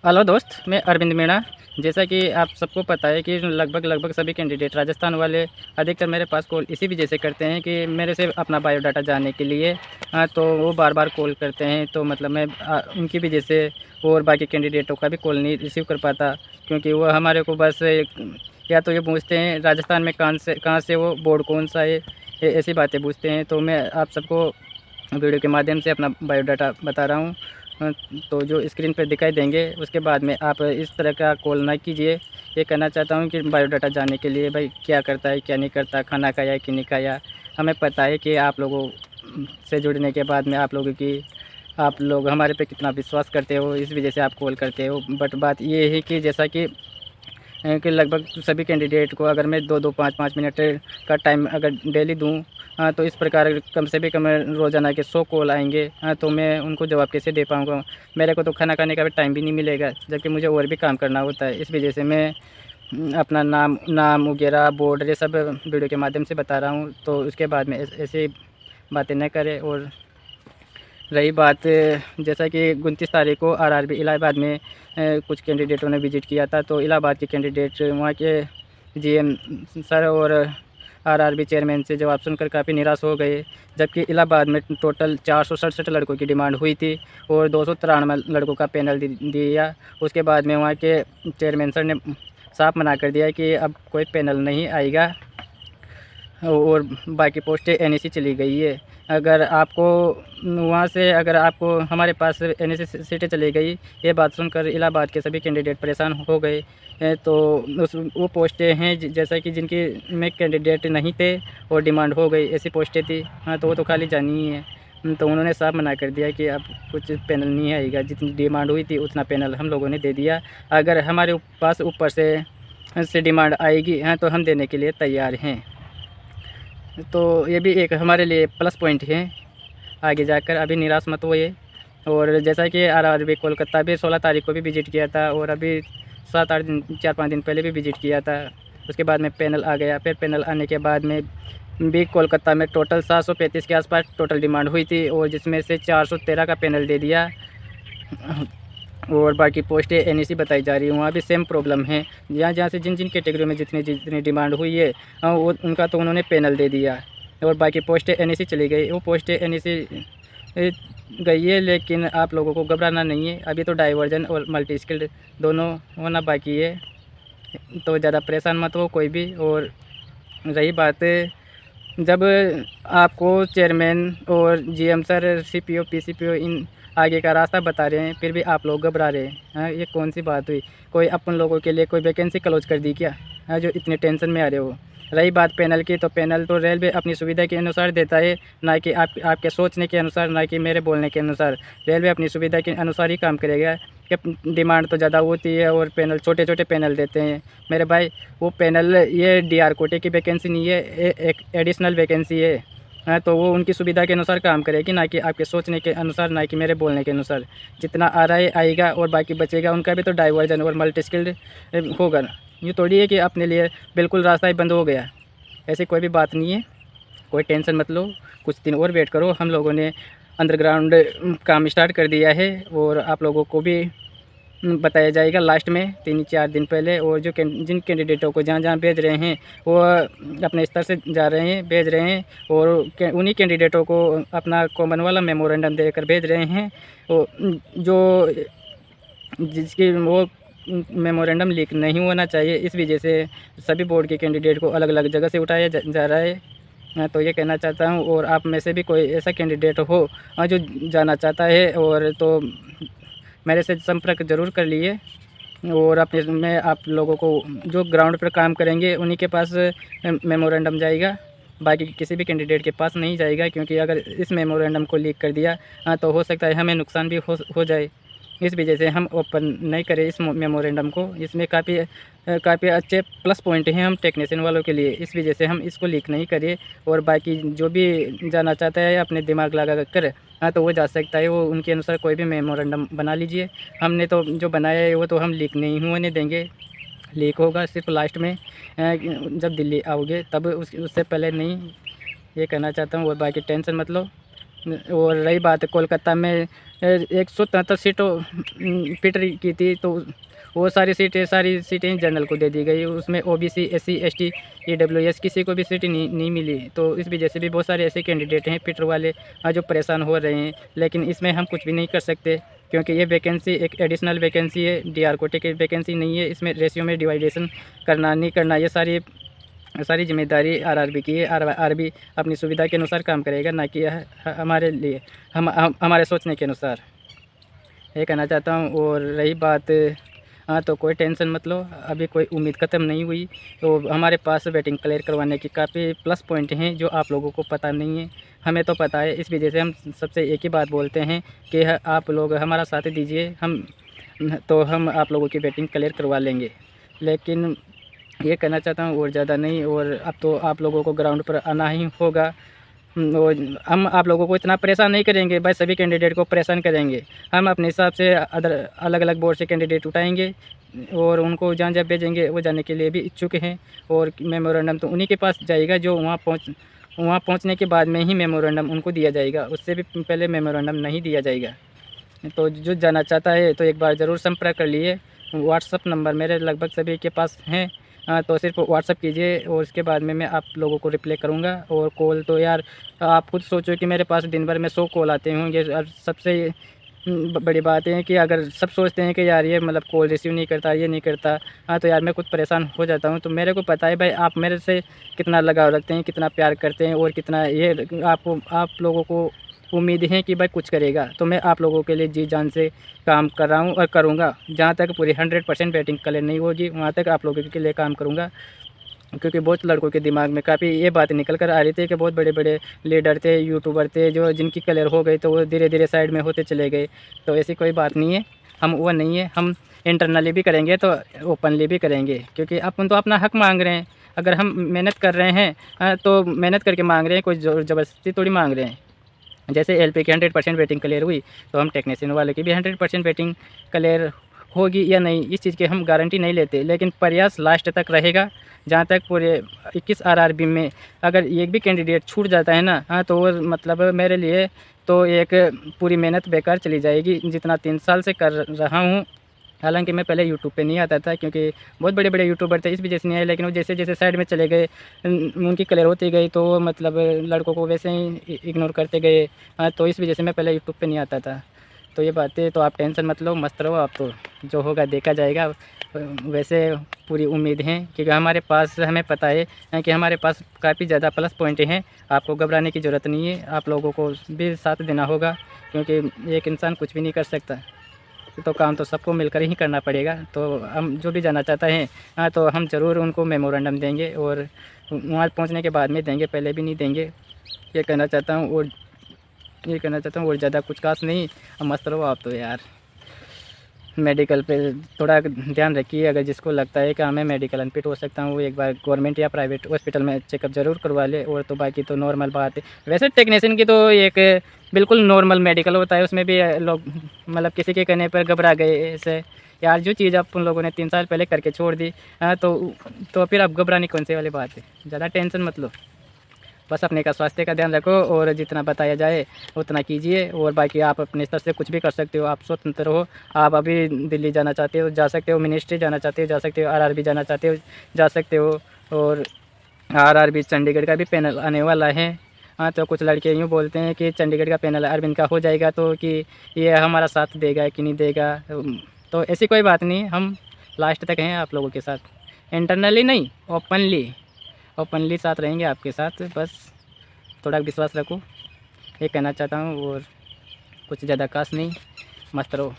Hello दोस्त, मैं अरविंद मीणा। जैसा कि आप सबको पता है कि लगभग सभी कैंडिडेट राजस्थान वाले अधिकतर मेरे पास कॉल इसी वजह से करते हैं कि मेरे से अपना बायोडाटा जानने के लिए। तो वो बार बार कॉल करते हैं, तो मतलब मैं उनकी वजह से और बाकी कैंडिडेटों का भी कॉल नहीं रिसीव कर पाता, क्योंकि वो हमारे को बस या तो ये पूछते हैं राजस्थान में कहाँ से वो बोर्ड कौन सा है, ऐसी बातें पूछते हैं। तो मैं आप सबको वीडियो के माध्यम से अपना बायोडाटा बता रहा हूँ। तो जो स्क्रीन पर दिखाई देंगे उसके बाद में आप इस तरह का कॉल ना कीजिए। ये कहना चाहता हूँ कि बायोडाटा जानने के लिए भाई क्या करता है क्या नहीं करता, खाना खाया कि नहीं खाया। हमें पता है कि आप लोगों से जुड़ने के बाद में आप लोग हमारे पे कितना विश्वास करते हो, इस वजह से आप कॉल करते हो। बट बात ये है कि जैसा कि लगभग सभी कैंडिडेट को अगर मैं 2-2 5-5 मिनट का टाइम अगर डेली दूं, तो इस प्रकार कम से भी कम रोज़ाना के 100 कॉल आएंगे। तो मैं उनको जवाब कैसे दे पाऊँगा। मेरे को तो खाना खाने का भी टाइम भी नहीं मिलेगा, जबकि मुझे और भी काम करना होता है। इस वजह से मैं अपना नाम वगैरह बोर्ड ये सब वीडियो के माध्यम से बता रहा हूँ। तो उसके बाद में ऐसी बातें न करें। और रही बात, जैसा कि 29 तारीख को आरआरबी इलाहाबाद में कुछ कैंडिडेटों ने विज़िट किया था, तो इलाहाबाद के कैंडिडेट वहाँ के जीएम सर और आरआरबी चेयरमैन से जवाब सुनकर काफ़ी निराश हो गए। जबकि इलाहाबाद में टोटल 467 लड़कों की डिमांड हुई थी और 293 लड़कों का पैनल दिया। उसके बाद में वहाँ के चेयरमैन सर ने साफ मना कर दिया कि अब कोई पैनल नहीं आएगा और बाकी पोस्टें एनईसी चली गई है। अगर आपको हमारे पास एनईसी सीटें चली गई, ये बात सुनकर इलाहाबाद के सभी कैंडिडेट परेशान हो गए। तो वो पोस्टें हैं जैसा कि जिनकी में कैंडिडेट नहीं थे और डिमांड हो गई, ऐसी पोस्टें थी। तो वो तो खाली जानी ही है। तो उन्होंने साफ मना कर दिया कि अब कुछ पैनल नहीं आएगा, जितनी डिमांड हुई थी उतना पैनल हम लोगों ने दे दिया। अगर हमारे पास ऊपर से डिमांड आएगी तो हम देने के लिए तैयार हैं। तो ये भी एक हमारे लिए प्लस पॉइंट है आगे जाकर। अभी निराश मत होइए। और जैसा कि आरआरबी कोलकाता भी 16 तारीख को भी विज़िट किया था और अभी 7-8 दिन 4-5 दिन पहले भी विज़िट किया था। उसके बाद में पैनल आ गया। फिर पैनल आने के बाद में भी कोलकाता में टोटल 735 के आसपास टोटल डिमांड हुई थी और जिसमें से 413 का पैनल दे दिया और बाकी पोस्टें एनईसी बताई जा रही है। वहाँ भी सेम प्रॉब्लम है। जहाँ से जिन कैटेगरी में जितनी डिमांड हुई है वो उनका तो उन्होंने पैनल दे दिया और बाकी पोस्टें एनईसी चली गई। वो पोस्टें एनईसी गई है, लेकिन आप लोगों को घबराना नहीं है। अभी तो डाइवर्जन और मल्टी स्किल्ड दोनों होना बाकी है, तो ज़्यादा परेशान मत हो कोई भी। और रही बात, जब आपको चेयरमैन और जीएम सर, सीपीओ, पीसीपीओ इन आगे का रास्ता बता रहे हैं, फिर भी आप लोग घबरा रहे हैं। ये कौन सी बात हुई? कोई अपन लोगों के लिए कोई वैकेंसी क्लोज कर दी क्या? जो इतने टेंशन में आ रहे हो। रही बात पैनल की, तो पैनल तो रेलवे अपनी सुविधा के अनुसार देता है, ना कि आपके सोचने के अनुसार, ना कि मेरे बोलने के अनुसार। रेलवे अपनी सुविधा के अनुसार ही काम करेगा। कि डिमांड तो ज़्यादा होती है और पैनल छोटे छोटे पैनल देते हैं मेरे भाई। वो पैनल ये डीआर कोटे की वैकेंसी नहीं है, एक एडिशनल वैकेंसी है। तो वो उनकी सुविधा के अनुसार काम करेगी, ना कि आपके सोचने के अनुसार, ना कि मेरे बोलने के अनुसार। जितना आ रहा है आएगा और बाकी बचेगा उनका भी तो डाइवर्जन और मल्टी स्किल्ड होगा। ये थोड़ी है कि अपने लिए बिल्कुल रास्ता ही बंद हो गया। ऐसी कोई भी बात नहीं है, कोई टेंशन मत लो। कुछ दिन और वेट करो। हम लोगों ने अंडरग्राउंड काम स्टार्ट कर दिया है और आप लोगों को भी बताया जाएगा लास्ट में 3-4 दिन पहले। और जिन कैंडिडेटों को जहाँ जहाँ भेज रहे हैं वो अपने स्तर से जा रहे हैं, भेज रहे हैं और उन्हीं कैंडिडेटों को अपना कॉमन वाला मेमोरेंडम देकर भेज रहे हैं। वो जो जिसकी वो मेमोरेंडम लीक नहीं होना चाहिए, इस वजह से सभी बोर्ड के कैंडिडेट को अलग अलग जगह से उठाया जा रहा है। तो ये कहना चाहता हूँ। और आप में से भी कोई ऐसा कैंडिडेट हो जो जाना चाहता है और तो मेरे से संपर्क ज़रूर कर लिए। और अपने में आप लोगों को जो ग्राउंड पर काम करेंगे उन्हीं के पास मेमोरेंडम जाएगा, बाकी किसी भी कैंडिडेट के पास नहीं जाएगा। क्योंकि अगर इस मेमोरेंडम को लीक कर दिया तो हो सकता है हमें नुकसान भी हो जाए। इस वजह से हम ओपन नहीं करें इस मेमोरेंडम को। इसमें काफ़ी अच्छे प्लस पॉइंट हैं हम टेक्नीशियन वालों के लिए, इस वजह से हम इसको लीक नहीं करें। और बाकी जो भी जाना चाहता है अपने दिमाग लगा कर तो वो जा सकता है। वो उनके अनुसार कोई भी मेमोरेंडम बना लीजिए। हमने तो जो बनाया है वो तो हम लीक नहीं होने देंगे। लीक होगा सिर्फ लास्ट में जब दिल्ली आओगे तब, उससे पहले नहीं। ये कहना चाहता हूँ। और बाकी टेंशन मत लो। और रही बात कोलकाता में 173 सीटों फिट की थी, तो वो सारी सीटें जनरल को दे दी गई। उसमें ओबीसी, एससी, एसटी, ईडब्ल्यूएस किसी को भी सीट नहीं मिली। तो इस वजह से भी बहुत सारे ऐसे कैंडिडेट हैं फिटर वाले जो परेशान हो रहे हैं। लेकिन इसमें हम कुछ भी नहीं कर सकते, क्योंकि ये वैकेंसी एक एडिशनल वैकेंसी है, डीआर कोटे की वैकेंसी नहीं है। इसमें रेशियो में डिवाइडेशन करना नहीं करना, ये सारी जिम्मेदारी आरआरबी की है। आरआरबी अपनी सुविधा के अनुसार काम करेगा, ना कि हमारे लिए हमारे सोचने के अनुसार, ये कहना चाहता हूँ। और रही बात, हाँ, तो कोई टेंशन मत लो, अभी कोई उम्मीद ख़त्म नहीं हुई। तो हमारे पास वेटिंग क्लियर करवाने की काफ़ी प्लस पॉइंट हैं जो आप लोगों को पता नहीं है, हमें तो पता है। इस वजह से हम सबसे एक ही बात बोलते हैं कि आप लोग हमारा साथ दीजिए, हम आप लोगों की वेटिंग क्लियर करवा लेंगे। लेकिन ये कहना चाहता हूँ और ज़्यादा नहीं। और अब तो आप लोगों को ग्राउंड पर आना ही होगा। और हम आप लोगों को इतना परेशान नहीं करेंगे भाई, सभी कैंडिडेट को परेशान करेंगे। हम अपने हिसाब से अलग अलग बोर्ड से कैंडिडेट उठाएंगे और उनको जहाँ जहाँ भेजेंगे वो जाने के लिए भी इच्छुक हैं। और मेमोरेंडम तो उन्हीं के पास जाएगा जो वहाँ पहुँचने के बाद में ही मेमोरेंडम उनको दिया जाएगा, उससे भी पहले मेमोरेंडम नहीं दिया जाएगा। तो जो जाना चाहता है तो एक बार ज़रूर संपर्क कर लिए। व्हाट्सअप नंबर मेरे लगभग सभी के पास हैं, तो सिर्फ व्हाट्सअप कीजिए और उसके बाद में मैं आप लोगों को रिप्लाई करूँगा। और कॉल तो यार आप खुद सोचो कि मेरे पास दिन भर में 100 कॉल आते होंगे। और सबसे बड़ी बात है कि अगर सब सोचते हैं कि यार ये मतलब कॉल रिसीव नहीं करता, ये नहीं करता, तो यार मैं खुद परेशान हो जाता हूँ। तो मेरे को पता है भाई आप मेरे से कितना लगाव रखते हैं, कितना प्यार करते हैं और कितना ये आप लोगों को उम्मीद है कि भाई कुछ करेगा। तो मैं आप लोगों के लिए जी जान से काम कर रहा हूँ और करूँगा। जहाँ तक पूरी 100% बैटिंग क्लियर नहीं होगी वहाँ तक आप लोगों के लिए काम करूँगा। क्योंकि बहुत लड़कों के दिमाग में काफ़ी ये बात निकल कर आ रही थी कि बहुत बड़े बड़े लीडर थे, यूट्यूबर थे, जो जिनकी क्लियर हो गई तो वो धीरे धीरे साइड में होते चले गए। तो ऐसी कोई बात नहीं है, हम वो नहीं है। हम इंटरनली भी करेंगे तो ओपनली भी करेंगे, क्योंकि अपन तो अपना हक मांग रहे हैं। अगर हम मेहनत कर रहे हैं तो मेहनत करके मांग रहे हैं, कोई ज़बरदस्ती थोड़ी मांग रहे हैं। जैसे एलपी की 100% बैटिंग क्लियर हुई तो हम टेक्नीशियन वाले की भी 100% बैटिंग क्लियर होगी या नहीं, इस चीज़ की हम गारंटी नहीं लेते। लेकिन प्रयास लास्ट तक रहेगा। जहाँ तक पूरे 21 आरआरबी में अगर एक भी कैंडिडेट छूट जाता है ना, तो वो मतलब मेरे लिए तो एक पूरी मेहनत बेकार चली जाएगी, जितना 3 साल से कर रहा हूँ। हालांकि मैं पहले यूट्यूब पे नहीं आता था, क्योंकि बहुत बड़े बड़े यूट्यूबर थे, इस वजह से नहीं आए। लेकिन वो जैसे जैसे साइड में चले गए, उनकी क्लियर होती गई, तो वो मतलब लड़कों को वैसे ही इग्नोर करते गए। तो इस वजह से मैं पहले यूट्यूब पे नहीं आता था। तो ये बातें तो आप टेंशन मत लो, मस्त रहो। आप तो जो होगा देखा जाएगा। वैसे पूरी उम्मीद है, क्योंकि हमारे पास हमें पता है कि हमारे पास काफ़ी ज़्यादा प्लस पॉइंट हैं। आपको घबराने की ज़रूरत नहीं है, आप लोगों को भी साथ देना होगा, क्योंकि एक इंसान कुछ भी नहीं कर सकता। तो काम तो सबको मिलकर ही करना पड़ेगा। तो हम जो भी जाना चाहता है तो हम ज़रूर उनको मेमोरेंडम देंगे और वहाँ पहुँचने के बाद में देंगे, पहले भी नहीं देंगे। ये कहना चाहता हूँ और ज़्यादा कुछ खास नहीं। मस्त रहो आप तो यार। मेडिकल पे थोड़ा ध्यान रखिए। अगर जिसको लगता है कि मैं मेडिकल अनफिट हो सकता हूँ, वो एक बार गवर्नमेंट या प्राइवेट हॉस्पिटल में चेकअप ज़रूर करवा ले। और तो बाकी तो नॉर्मल बात है। वैसे टेक्नीशियन की तो एक बिल्कुल नॉर्मल मेडिकल होता है, उसमें भी लोग मतलब किसी के कहने पर घबरा गए ऐसे। यार जो चीज़ आप उन लोगों ने 3 साल पहले करके छोड़ दी, तो फिर आप घबराने कौन सी वाली बात है। ज़्यादा टेंशन मत लो, बस अपने का स्वास्थ्य का ध्यान रखो और जितना बताया जाए उतना कीजिए। और बाकी आप अपने स्तर से कुछ भी कर सकते हो, आप स्वतंत्र हो। आप अभी दिल्ली जाना चाहते हो जा सकते हो, मिनिस्ट्री जाना चाहते हो जा सकते हो, आरआरबी जाना चाहते हो जा सकते हो। और आरआरबी चंडीगढ़ का भी पैनल आने वाला है। तो कुछ लड़के यूँ बोलते हैं कि चंडीगढ़ का पैनल अरविंद का हो जाएगा तो कि ये हमारा साथ देगा कि नहीं देगा। तो ऐसी कोई बात नहीं, हम लास्ट तक हैं आप लोगों के साथ। इंटरनली नहीं, ओपनली साथ रहेंगे आपके साथ। बस थोड़ा विश्वास रखो, ये कहना चाहता हूँ। और कुछ ज़्यादा खास नहीं, मस्त रहो।